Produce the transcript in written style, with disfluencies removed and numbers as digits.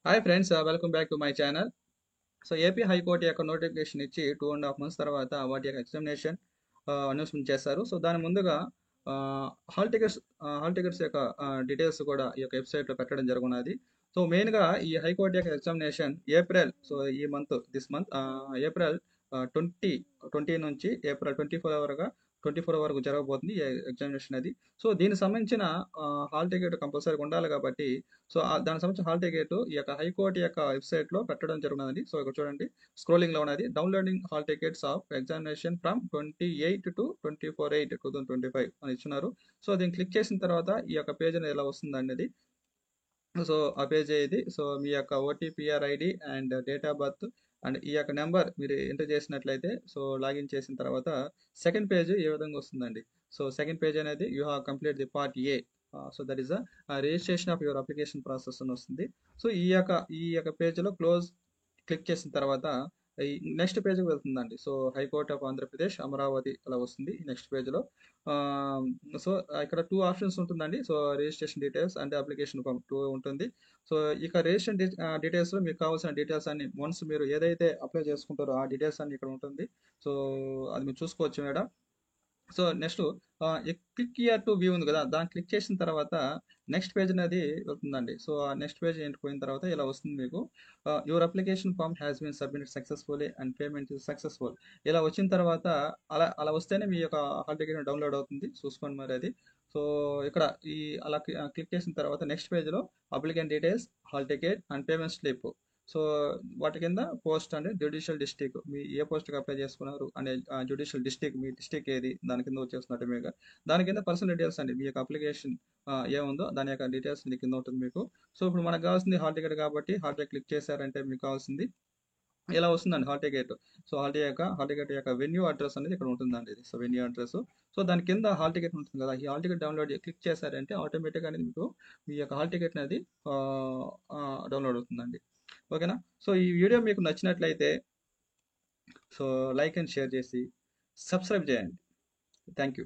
Hi friends, welcome back to my channel. So AP high court యొక్క notification ఇచ్చి 2.5 months తర్వాత వాటి యొక్క ఎగ్జామినేషన్ అనౌన్స్మెంట్ చేశారు. సో దాని ముందుగా హాల్ టికెట్స్ యొక్క డీటెయిల్స్ కూడా ఈ యొక్క వెబ్సైట్లో పెట్టడం జరుగున్నది. సో మెయిన్గా ఈ హైకోర్టు యొక్క ఎగ్జామినేషన్ ఏప్రిల్, సో ఈ మంత్ దిస్ మంత్ ఏప్రిల్ 20 నుంచి ఏప్రిల్ 24 వరకు జరగబోతుంది ఈ ఎగ్జామినేషన్ అది. సో దీనికి సంబంధించిన హాల్ టికెట్ కంపల్సరీగా ఉండాలి కాబట్టి, సో దానికి సంబంధించిన హాల్ టికెట్ ఈ యొక్క హైకోర్టు యొక్క వెబ్సైట్లో పెట్టడం జరుగుతుంది. సో ఇక్కడ చూడండి, స్క్రోలింగ్లో ఉన్నది, downloading hall tickets of examination from 28 to 24/8/2025 అని ఇచ్చున్నారు. సో దీన్ని క్లిక్ చేసిన తర్వాత ఈ యొక్క పేజ్ అనేది ఎలా వస్తుంది అనేది. సో ఆ పేజ్ ఇది. సో మీ యొక్క OTPR ID and date of birth and ఈ యొక్క నెంబర్ మీరు ఎంటర్ చేసినట్లయితే, సో లాగిన్ చేసిన తర్వాత సెకండ్ పేజ్ ఏ విధంగా వస్తుందండి. సో సెకండ్ పేజ్ అనేది you have complete the part A. So that is the registration of your application process అని వస్తుంది. సో ఈ యొక్క పేజ్లో క్లిక్ చేసిన తర్వాత ఈ నెక్స్ట్ పేజ్కి వెళ్తుందండి. So high court of Andhra Pradesh Amaravati అలా వస్తుంది ఈ నెక్స్ట్ పేజ్లో. సో ఇక్కడ 2 ఆప్షన్స్ ఉంటుందండి. So registration details and application form 2 ఉంటుంది. సో ఇక రిజిస్ట్రేషన్ డీటెయిల్స్లో మీకు కావాల్సిన డీటెయిల్స్ అన్ని వన్స్ మీరు ఏదైతే అప్లై చేసుకుంటారో ఆ డీటెయిల్స్ అన్ని ఇక్కడ ఉంటుంది. సో అది మీరు చూసుకోవచ్చు madam. So next click year to view ఉంది కదా, దాన్ని క్లిక్ చేసిన తర్వాత నెక్స్ట్ పేజ్ అనేది వెళ్తుందండి. సో ఆ నెక్స్ట్ పేజ్ ఎండిపోయిన తర్వాత ఇలా వస్తుంది మీకు, your application form has been submitted successfully and payment is successful. ఇలా వచ్చిన తర్వాత అలా అలా వస్తేనే మీ యొక్క హాల్ టికెట్ డౌన్లోడ్ అవుతుంది. చూసుకోండి మరి అది. సో ఇక్కడ ఈ అలా క్లిక్ చేసిన తర్వాత నెక్స్ట్ పేజ్లో applicant details, hall ticket and payment slip. So వాటి కింద పోస్ట్ అండ్ జ్యుడిషియల్ డిస్ట్రిక్ట్, మీ ఏ పోస్ట్కి అప్లై చేసుకున్నారు అనే జ్యుడిషియల్ డిస్ట్రిక్ట్, మీ డిస్ట్రిక్ట్ ఏది దాని కింద వచ్చేస్తున్నట్టు మీకు. దాని కింద పర్సనల్ డీటెయిల్స్ అండి, మీ యొక్క అప్లికేషన్ ఏముందో దాని యొక్క డీటెయిల్స్ మీ కింద ఉంటుంది మీకు. సో ఇప్పుడు మనకు కావాల్సింది హాల్ టికెట్ కాబట్టి హాల్ టికెట్ క్లిక్ చేశారంటే మీకు కావాల్సింది ఇలా వస్తుందండి hall ticket. So hall ticket యొక్క వెన్యూ అడ్రస్ అనేది ఇక్కడ ఉంటుందండి. ఇది సో వెన్యూ అడ్రస్. సో దాని కింద హాల్ టికెట్ ఉంటుంది కదా, ఈ హాల్ టికెట్ డౌన్లోడ్ క్లిక్ చేశారంటే ఆటోమేటిక్గా అనేది మీకు మీ యొక్క హాల్ టికెట్ అనేది డౌన్లోడ్ అవుతుందండి. ఓకేనా. సో ఈ వీడియో మీకు నచ్చినట్లయితే సో లైక్ అండ్ షేర్ చేసి సబ్స్క్రైబ్ చేయండి. Thank you.